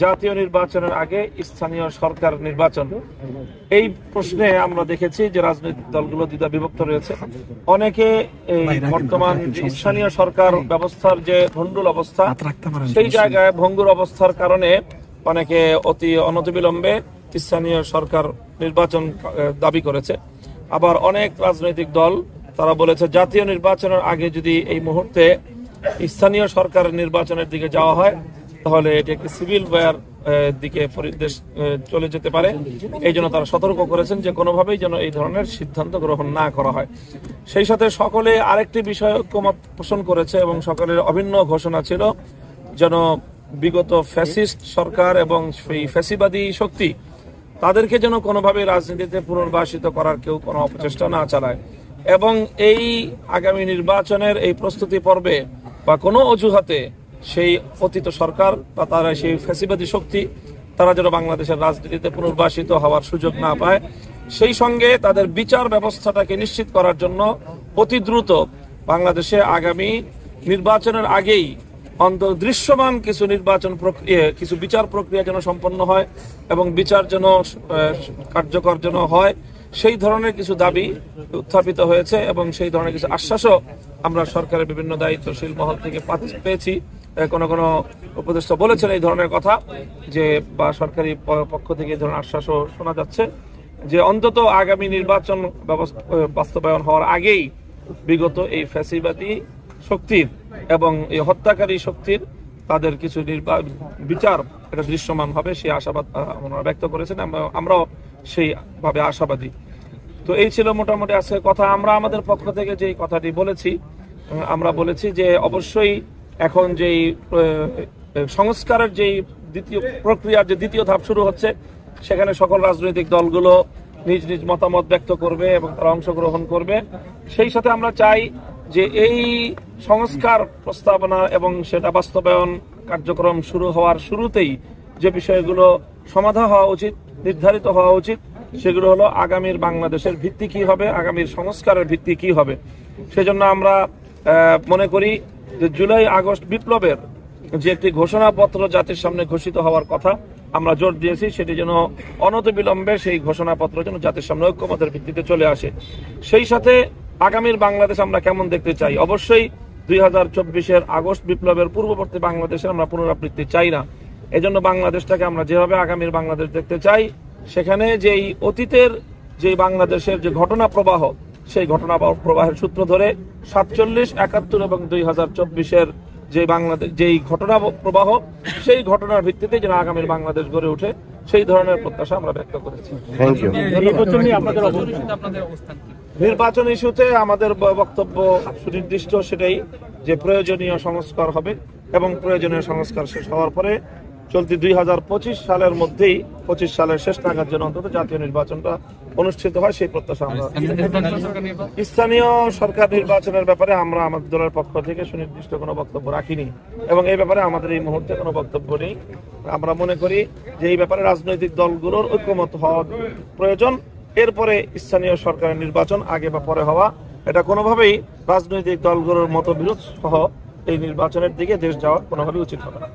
জাতীয় নির্বাচনের আগে স্থানীয় সরকার নির্বাচন, এই প্রশ্নে আমরা দেখেছি যে রাজনৈতিক দলগুলো দ্বিধা বিভক্ত রয়েছে। অনেকে এই বর্তমান স্থানীয় সরকার ব্যবস্থার যে ভণ্ডুল অবস্থা, সেই জায়গায় ভঙ্গুর অবস্থার কারণে অনেকে অতি অনতিবিলম্বে স্থানীয় সরকার নির্বাচন দাবি করেছে। আবার অনেক রাজনৈতিক দল তারা বলেছে জাতীয় নির্বাচনের আগে যদি এই মুহূর্তে স্থানীয় সরকার নির্বাচনের দিকে যাওয়া হয় তাহলে এটি একটি সিভিল ওয়ার দিকে পরিবেশ চলে যেতে পারে। এই জন্য তারা সতর্ক করেছেন যে কোনোভাবেই যেন এই ধরনের সিদ্ধান্ত গ্রহণ না করা হয়। সেই সাথে সকলে আরেকটি বিষয় ঐক্যমত পোষণ করেছে এবং সকলের অভিন্ন ঘোষণা ছিল যেন বিগত ফ্যাসিস্ট সরকার এবং সেই ফ্যাসিবাদী শক্তি তাদেরকে যেন কোনোভাবেই রাজনীতিতে পুনর্বাসিত করার কেউ কোনো অপচেষ্টা না চালায় এবং এই আগামী নির্বাচনের এই প্রস্তুতি পর্বে বা কোনো অজুহাতে সেই অতীত সরকার বা তারা সেই ফ্যাসিবাদী শক্তি তারা যেন বাংলাদেশের রাজনীতিতে পুনর্বাসিত হওয়ার সুযোগ না পায়, সেই সঙ্গে তাদের বিচার ব্যবস্থাটাকে নিশ্চিত করার জন্য অতি দ্রুত বাংলাদেশে আগামী নির্বাচনের আগেই দৃশ্যমান কিছু নির্বাচন প্রক্রিয়া, কিছু বিচার প্রক্রিয়া যেন সম্পন্ন হয় এবং বিচার যেন কার্যকর যেন হয়, সেই ধরনের কিছু দাবি উত্থাপিত হয়েছে এবং সেই ধরনের কিছু আশ্বাসও আমরা সরকারের বিভিন্ন দায়িত্বশীল মহল থেকে পেয়েছি। কোনো কোনো উপদেষ্টা বলেছেন এই ধরনের কথা যে বা সরকারি পক্ষ থেকে এই ধরনের আশ্বাসও শোনা যাচ্ছে যে অন্তত আগামী নির্বাচন বাস্তবায়ন হওয়ার আগেই বিগত এই ফ্যাসিবাদী শক্তির এবং এই হত্যাকারী শক্তির তাদের কিছু বিচার এটা দৃশ্যমান হবে সেই আশাবাদ ওনারা ব্যক্ত করেছেন। আমরাও সেইভাবে আশাবাদী। তো এই ছিল মোটামুটি আজকে কথা। আমরা আমাদের পক্ষ থেকে যেই কথাটি বলেছি, আমরা বলেছি যে অবশ্যই এখন যেই সংস্কারের যেই প্রক্রিয়ার যে দ্বিতীয় ধাপ শুরু হচ্ছে সেখানে সকল রাজনৈতিক দলগুলো নিজ নিজ মতামত ব্যক্ত করবে এবং তারা অংশগ্রহণ করবে। সেই সাথে আমরা চাই যে এই সংস্কার প্রস্তাবনা এবং সেটা বাস্তবায়ন কার্যক্রম শুরু হওয়ার শুরুতেই যে বিষয়গুলো সমাধান হওয়া উচিত, নির্ধারিত হওয়া উচিত, সেগুলো হলো আগামীর বাংলাদেশের ভিত্তি কি হবে, আগামীর সংস্কারের ভিত্তি কি হবে। সেজন্য আমরা মনে করি যে জুলাই আগস্ট বিপ্লবের যে একটি ঘোষণাপত্র জাতির সামনে ঘোষিত হওয়ার কথা আমরা জোর দিয়েছি, সেটি যেন অনতিবিলম্বে সেই ঘোষণাপত্র যেন জাতির সামনে ঐক্যমতের ভিত্তিতে চলে আসে। সেই সাথে আগামীর বাংলাদেশ আমরা কেমন দেখতে চাই, অবশ্যই 2024-এর আগস্ট বিপ্লবের পূর্ববর্তী বাংলাদেশের আমরা পুনরাবৃত্তি চাই না। এজন্য বাংলাদেশটাকে আমরা যেভাবে আগামীর বাংলাদেশ দেখতে চাই সেখানে যেই অতীতের যে বাংলাদেশের যে ঘটনা প্রবাহ, সেই ঘটনা প্রবাহের সূত্র ধরে 47, 71 এবং 2024-এর যে বাংলাদেশ যেই ঘটনা প্রবাহ, সেই ঘটনার ভিত্তিতে যেন আগামীর বাংলাদেশ গড়ে ওঠে সেই ধরনের প্রত্যাশা আমরা ব্যক্ত করেছি। নির্বাচন ইস্যুতে আমাদের বক্তব্য সুনির্দিষ্ট, সেটাই যে প্রয়োজনীয় সংস্কার হবে এবং প্রয়োজনীয় সংস্কার শেষ হওয়ার পরে চলতি 2025 সালের মধ্যেই 25 সালের শেষ নাগাদ যেন অন্তত জাতীয় নির্বাচনটা অনুষ্ঠিত হয় সেই প্রত্যাশা আমরা। স্থানীয় সরকার নির্বাচনের ব্যাপারে আমরা আমাদের দলের পক্ষ থেকে সুনির্দিষ্ট কোনো বক্তব্য রাখিনি এবং এই ব্যাপারে আমাদের এই মুহূর্তে কোনো বক্তব্য নেই। আমরা মনে করি যে এই ব্যাপারে রাজনৈতিক দলগুলোর ঐক্যমত হওয়া প্রয়োজন, এরপরে স্থানীয় সরকারের নির্বাচন আগে বা পরে হওয়া এটা কোনোভাবেই রাজনৈতিক দলগুলোর মতবিরোধ সহ এই নির্বাচনের দিকে দেশ যাওয়া কোনোভাবেই উচিত হবে না।